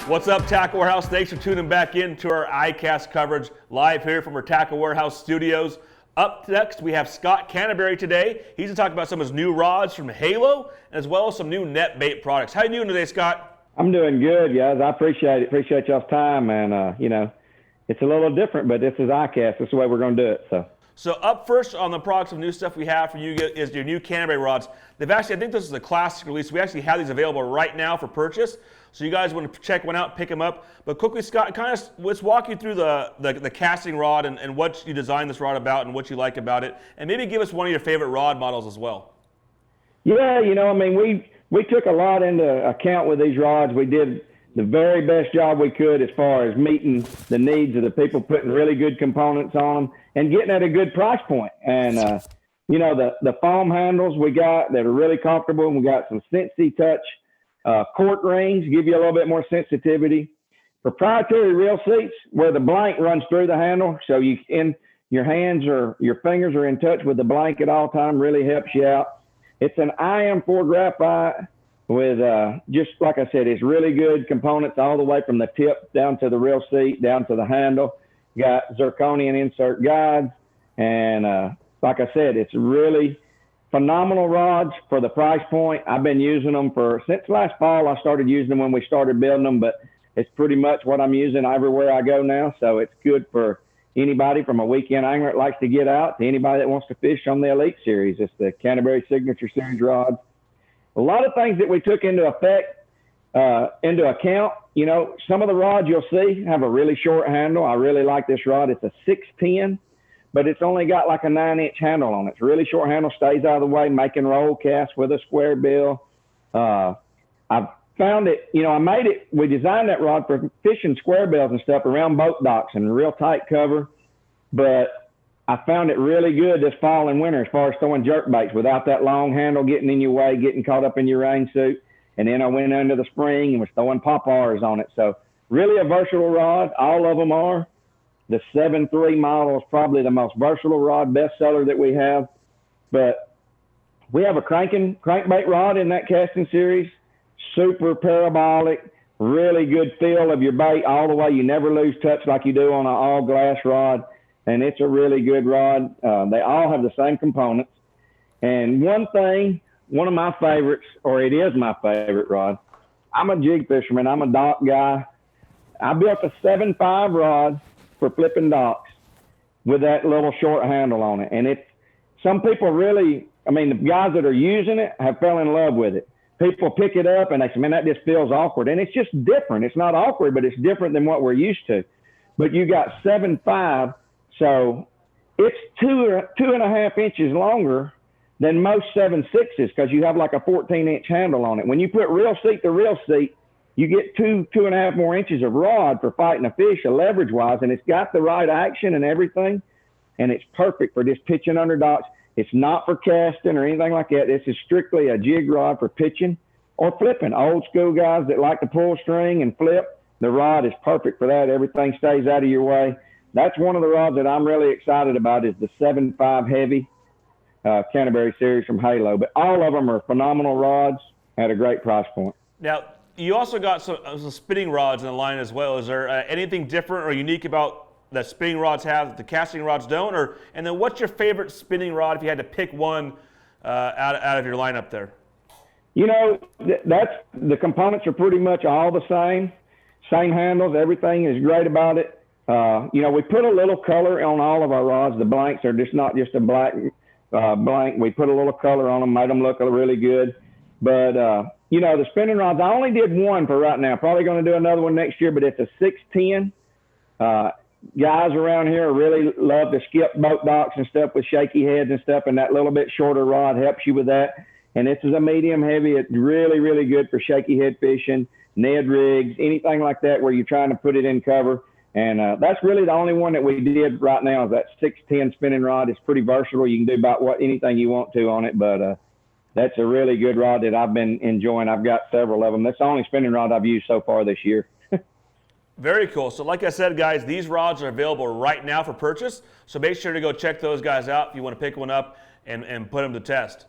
What's up, Tackle Warehouse? Thanks for tuning back in to our ICAST coverage live here from our Tackle Warehouse studios. Up next, we have Scott Canterbury today. He's going to talk about some of his new rods from Halo, as well as some new net bait products. How you doing today, Scott? I'm doing good, guys. I appreciate it. Appreciate y'all's time. And, it's a little different, but this is ICAST. This is the way we're going to do it. So up first on the products of new stuff we have for you is your new Canterbury rods. They've actually, I think this is a classic release. We actually have these available right now for purchase. So you guys want to check one out, pick them up. But quickly, Scott, let's walk you through the casting rod and what you designed this rod about and what you like about it. And maybe give us one of your favorite rod models as well. Yeah, we took a lot into account with these rods. We did the very best job we could as far as meeting the needs of the people, putting really good components on them and getting at a good price point. And, the foam handles we got that are really comfortable, and we got some Sensi Touch cork rings, give you a little bit more sensitivity. Proprietary reel seats where the blank runs through the handle, so your hands or your fingers are in touch with the blank at all time, really helps you out. It's an IM4 graphite with, just like I said, it's really good components all the way from the tip down to the reel seat, down to the handle. Got zirconium insert guides, and like I said, it's really phenomenal rods for the price point. I've been using them since last fall. I started using them when we started building them, but it's pretty much what I'm using everywhere I go now. So it's good for anybody from a weekend angler that likes to get out to anybody that wants to fish on the Elite Series. It's the Canterbury Signature Series rods. A lot of things that we took into account. Some of the rods you'll see have a really short handle. I really like this rod. It's a 610, but it's only got like a 9-inch handle on it. It's a really short handle, stays out of the way, making roll casts with a square bill. I've found it, we designed that rod for fishing square bills and stuff around boat docks and real tight cover, but I found it really good this fall and winter as far as throwing jerk baits without that long handle getting in your way, getting caught up in your rain suit. And then I went under the spring and was throwing pop-Rs on it. So really a versatile rod. All of them are. The 7.3 model is probably the most versatile rod, bestseller that we have. But we have a crankbait rod in that casting series. Super parabolic, really good feel of your bait all the way. You never lose touch like you do on an all-glass rod. And it's a really good rod. They all have the same components. And one of my favorites, or it is my favorite rod, I'm a jig fisherman. I'm a dock guy. I built a 7.5 rod for flipping docks with that little short handle on it. And some people really, the guys that are using it have fell in love with it. People pick it up and they say, man, that just feels awkward. And it's just different. It's not awkward, but it's different than what we're used to. But you got 7.5. So it's 2.5 inches longer than most 7.6s because you have like a 14-inch handle on it. When you put reel seat to reel seat, you get 2.5 more inches of rod for fighting a fish, leverage-wise, and it's got the right action and everything, and it's perfect for just pitching under docks. It's not for casting or anything like that. This is strictly a jig rod for pitching or flipping. Old school guys that like to pull string and flip, the rod is perfect for that. Everything stays out of your way. That's one of the rods that I'm really excited about is the 7.5 heavy Canterbury series from Halo. But all of them are phenomenal rods at a great price point. Now, you also got some spinning rods in the line as well. Is there anything different or unique about that spinning rods have that the casting rods don't? And then what's your favorite spinning rod if you had to pick one out of your lineup there? The components are pretty much all the same handles. Everything is great about it. We put a little color on all of our rods. The blanks are just not just a black blank. We put a little color on them, made them look really good. But, the spinning rods, I only did one for right now. Probably going to do another one next year, but it's a 610. Guys around here really love to skip boat docks and stuff with shaky heads and stuff, and that little bit shorter rod helps you with that. And this is a medium heavy. It's really, really good for shaky head fishing, Ned rigs, anything like that where you're trying to put it in cover. And that's really the only one that we did right now is that 610 spinning rod. It's pretty versatile. You can do about anything you want to on it, but that's a really good rod that I've been enjoying. I've got several of them. That's the only spinning rod I've used so far this year. Very cool. So like I said, guys, these rods are available right now for purchase. So make sure to go check those guys out if you want to pick one up and put them to test.